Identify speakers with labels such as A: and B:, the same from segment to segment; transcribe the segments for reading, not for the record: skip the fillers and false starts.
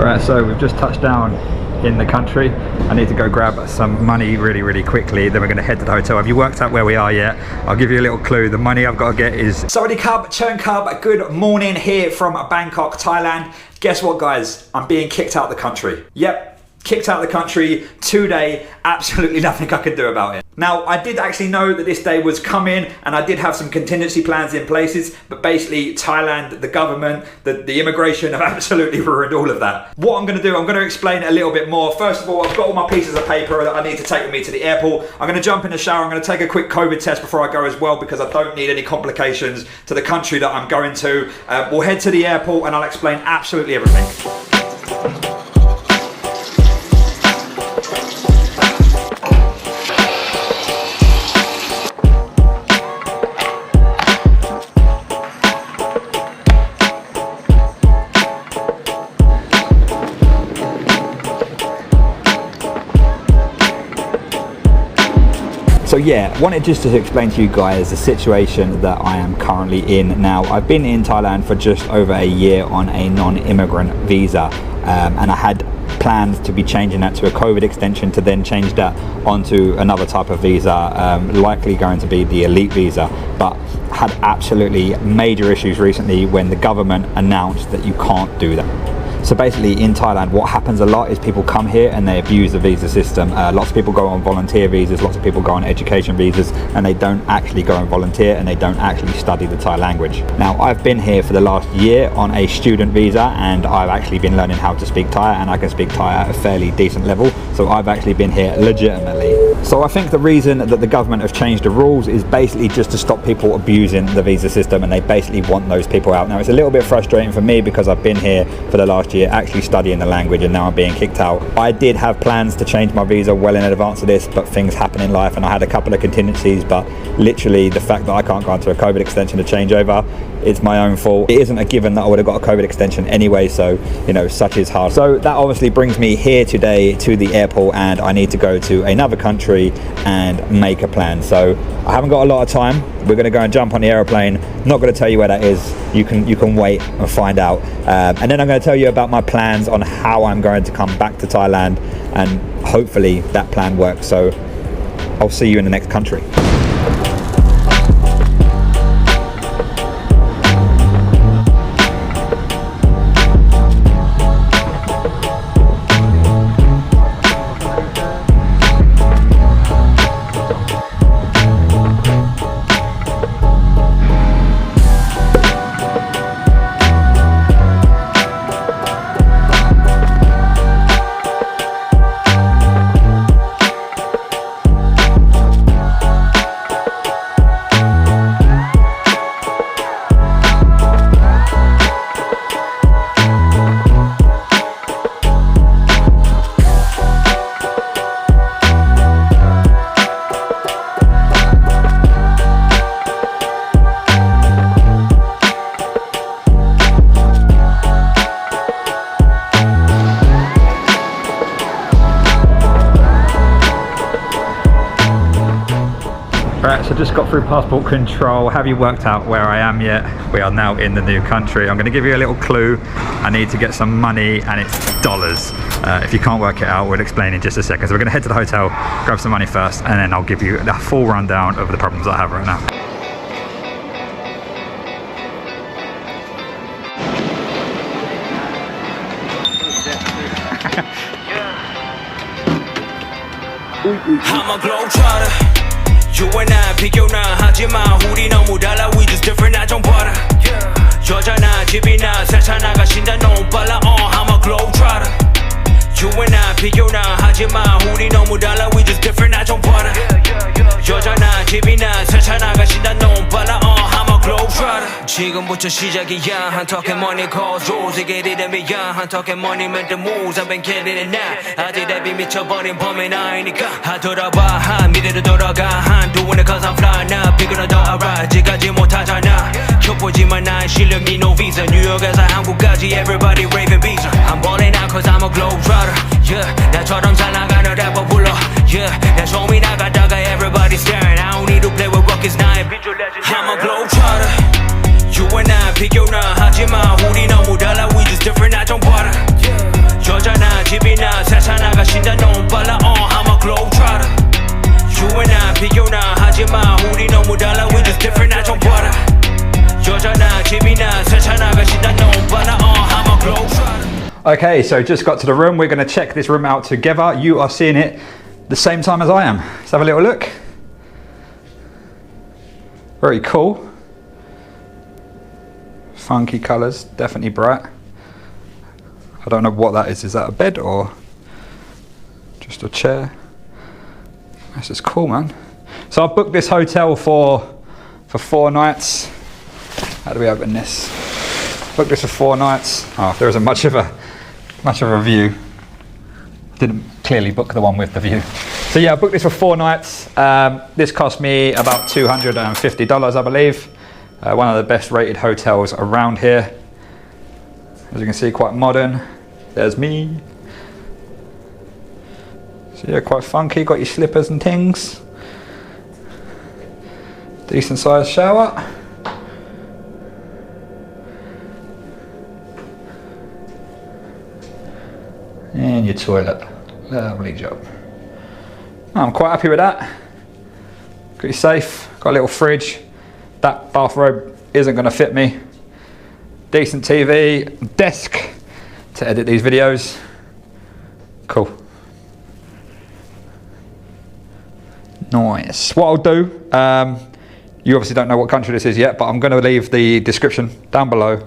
A: Right, so we've just touched down in the country. I need to go grab some money really quickly, then we're going to head to the hotel. Have you worked out where we are yet? I'll give you a little clue. The money I've got to get is... Sawadee Kub, Chern Kub, good morning here from Bangkok, Thailand. Guess what, guys? I'm being kicked out of the country. Yep. Kicked out of the country today, absolutely nothing I could do about it. Now, I did actually know that this day was coming and I did have some contingency plans in places, but basically Thailand, the government, the immigration have absolutely ruined all of that. What I'm gonna do, I'm gonna explain a little bit more. First of all, I've got all my pieces of paper that I need to take with me to the airport. I'm gonna jump in the shower, I'm gonna take a quick COVID test before I go as well because I don't need any complications to the country that I'm going to. We'll head to the airport and I'll explain absolutely everything. So yeah, wanted just to explain to you guys the situation that I am currently in now. I've been in Thailand for just over a year on a non-immigrant visa, and I had plans to be changing that to a COVID extension to then change that onto another type of visa, likely going to be the elite visa, but had absolutely major issues recently when the government announced that you can't do that. So basically in Thailand, what happens a lot is people come here and they abuse the visa system. Lots of people go on volunteer visas, lots of people go on education visas, and they don't actually go and volunteer and they don't actually study the Thai language. Now, I've been here for the last year on a student visa and I've actually been learning how to speak Thai, and I can speak Thai at a fairly decent level. So I've actually been here legitimately. So I think the reason that the government have changed the rules is basically just to stop people abusing the visa system, and they basically want those people out. Now, it's a little bit frustrating for me because I've been here for the last year actually studying the language and now I'm being kicked out. I did have plans to change my visa well in advance of this, but things happen in life and I had a couple of contingencies, but literally the fact that I can't go into a COVID extension to change over, it's my own fault. It isn't a given that I would have got a COVID extension anyway, so you know, such is hard. So that obviously brings me here today to the airport, and I need to go to another country and make a plan. So I haven't got a lot of time. We're going to go and jump on the aeroplane. Not going to tell you where that is. You can wait and find out. And then I'm going to tell you about my plans on how I'm going to come back to Thailand, and hopefully that plan works. So I'll see you in the next country. Right, so just got through passport control. Have you worked out where I am yet? We are now in the new country. I'm going to give you a little clue. I need to get some money and it's dollars. If you can't work it out, we'll explain in just a second. So we're going to head to the hotel, grab some money first, and then I'll give you the full rundown of the problems I have right now.
B: I'm a globetrotter. You and I 비교나 하지마 우리 너무 달라 we just different 나 좀 봐라 여자나 집이나 세차 나가신다 너무 빨라 I'm a globetrotter. You and I 비교나 하지마 우리 너무 달라 we just different 나 좀 봐라 여자나 집이나 세차 나가신다 너무 빨라 I'm a globetrotter. 지금부터 시작이야 한턱에 money cause rules 이게 리듬이야 한턱에 money make the moves I've been killing it now 아직 랩이 미쳐버린 범인 아니니까 하더라봐 미래로 돌아가 I'm doing it cause I'm fly now 비교나 더 알아 지가지 못하잖아 켜보지만 나의 실력이 no visa 뉴욕에서 한국까지 everybody raving visa I'm balling out cause I'm a globetrotter yeah 나처럼 잘 나가는 래퍼 불러 yeah 내 쇼미 나가다가 everybody staring I don't need to play with rockets 나의 빗줄 내지 I'm a globetrotter. You and I 비교나 하지마 우리 너무 달라 we just different 나 좀 봐라 나가신다 너무 빨라 I'm a globetrotter You and I 비교나 하지마 우리 너무 달라 We just different 나 좀 봐라 여자나 집이나 세차 나가신다 너무 빨라 I'm a globetrotter
A: Okay, so just got to the room. We're going to check this room out together. You are seeing it the same time as I am. Let's have a little look. Very cool. Funky colours, definitely bright. I don't know what that is. Is that a bed or just a chair? This is cool, man. So I've booked this hotel for 4 nights. How do we open this? Booked this for 4 nights. Oh, there isn't much of a view. Didn't clearly book the one with the view. So yeah, I booked this for 4 nights. This cost me about $250, I believe. One of the best rated hotels around here. As you can see, quite modern. There's me. So yeah, quite funky. Got your slippers and things. Decent sized shower. And your toilet. Lovely job. I'm quite happy with that. Pretty safe. Got a little fridge. That bathrobe isn't going to fit me. Decent TV. Desk to edit these videos. Cool. Nice. What I'll do, you obviously don't know what country this is yet, but I'm going to leave the description down below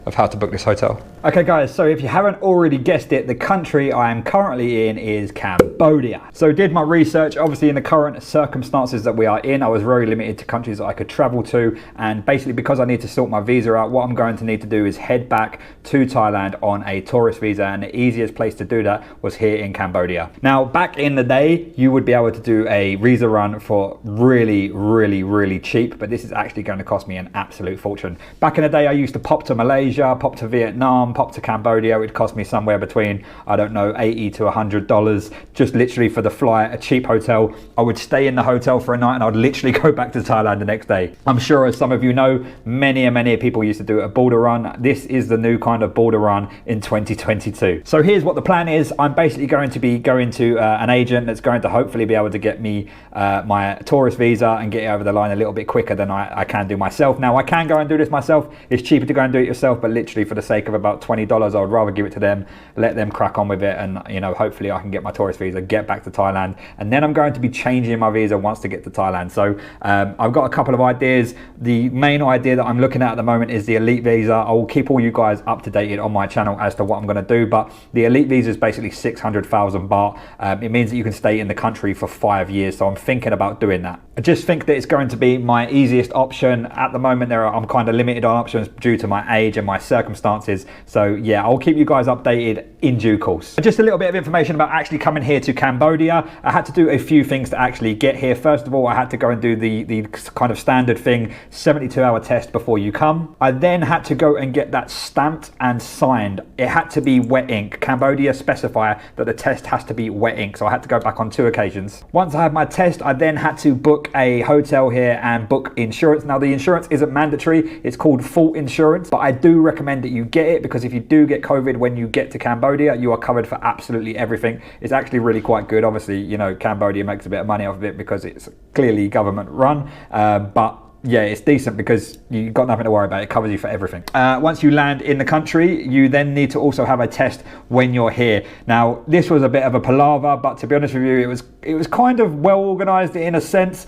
A: of how to book this hotel. Okay guys, so if you haven't already guessed it, the country I am currently in is Cambodia. So did my research. Obviously in the current circumstances that we are in, I was very limited to countries that I could travel to, and basically because I need to sort my visa out, what I'm going to need to do is head back to Thailand on a tourist visa, and the easiest place to do that was here in Cambodia. Now back in the day, you would be able to do a visa run for really cheap, but this is actually going to cost me an absolute fortune. Back in the day, I used to pop to Malaysia, pop to Vietnam, pop to Cambodia. It would cost me somewhere between, I don't know, $80 to $100, just literally for the flight, a cheap hotel. I would stay in the hotel for a night and I'd literally go back to Thailand the next day. I'm sure, as some of you know, many people used to do a border run. This is the new kind of border run in 2022. So here's what the plan is. I'm basically going to be going to an agent that's going to hopefully be able to get me my tourist visa and get it over the line a little bit quicker than I can do myself. Now I can go and do this myself. It's cheaper to go and do it yourself, but literally for the sake of about $20, I would rather give it to them, let them crack on with it, and you know, hopefully I can get my tourist visa, get back to Thailand, and then I'm going to be changing my visa once to get to Thailand. So I've got a couple of ideas. The main idea that I'm looking at the moment is the elite visa. I will keep all you guys up to date on my channel as to what I'm going to do, but the elite visa is basically 600,000 baht. It means that you can stay in the country for 5 years, so I'm thinking about doing that. I just think that it's going to be my easiest option. At the moment I'm kind of limited on options due to my age and my circumstances. So yeah, I'll keep you guys updated in due course. Just a little bit of information about actually coming here to Cambodia. I had to do a few things to actually get here. First of all, I had to go and do the kind of standard thing, 72-hour test before you come. I then had to go and get that stamped and signed. It had to be wet ink. Cambodia specify that the test has to be wet ink, so I had to go back on 2 occasions. Once I had my test, I then had to book a hotel here and book insurance. Now the insurance isn't mandatory, it's called full insurance, but I do recommend that you get it, because if you do get COVID when you get to Cambodia, you are covered for absolutely everything. It's actually really quite good. Obviously, you know, Cambodia makes a bit of money off of it because it's clearly government run, but yeah, it's decent because you've got nothing to worry about. It covers you for everything. Once you land in the country, you then need to also have a test when you're here. Now, this was a bit of a palaver, but to be honest with you, it was kind of well organized in a sense.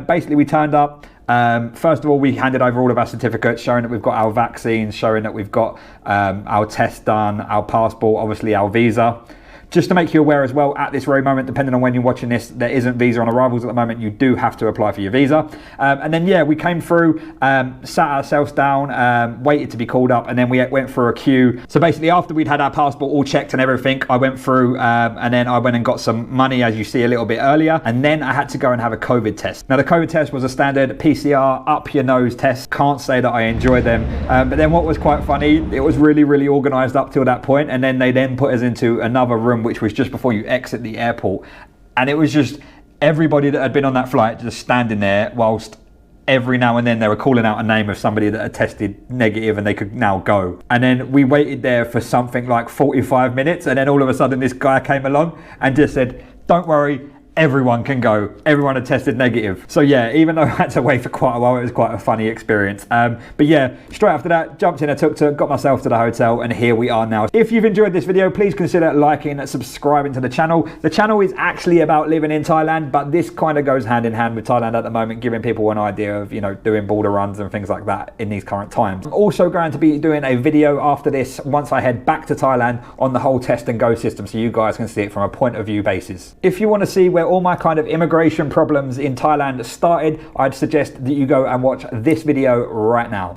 A: Basically, we turned up. First of all, we handed over all of our certificates showing that we've got our vaccines, showing that we've got our test done, our passport, obviously our visa. Just to make you aware as well, at this very moment, depending on when you're watching this, there isn't visa on arrivals at the moment. You do have to apply for your visa. And then, yeah, we came through, sat ourselves down, waited to be called up, and then we went through a queue. So basically, after we'd had our passport all checked and everything, I went through and then I went and got some money, as you see a little bit earlier. And then I had to go and have a COVID test. Now, the COVID test was a standard PCR up your nose test. Can't say that I enjoyed them. But then what was quite funny, it was really organized up till that point. And then they then put us into another room, which was just before you exit the airport, and it was just everybody that had been on that flight just standing there whilst every now and then they were calling out a name of somebody that had tested negative and they could now go. And then we waited there for something like 45 minutes, and then all of a sudden this guy came along and just said, don't worry, everyone can go. Everyone had tested negative. So yeah, even though I had to wait for quite a while, it was quite a funny experience. But yeah, straight after that, jumped in a tuk-tuk, got myself to the hotel, and here we are now. If you've enjoyed this video, please consider liking and subscribing to the channel. The channel is actually about living in Thailand, but this kind of goes hand in hand with Thailand at the moment, giving people an idea of, you know, doing border runs and things like that in these current times. I'm also going to be doing a video after this, once I head back to Thailand, on the whole test and go system, so you guys can see it from a point of view basis. If you want to see where all my kind of immigration problems in Thailand started, I'd suggest that you go and watch this video right now.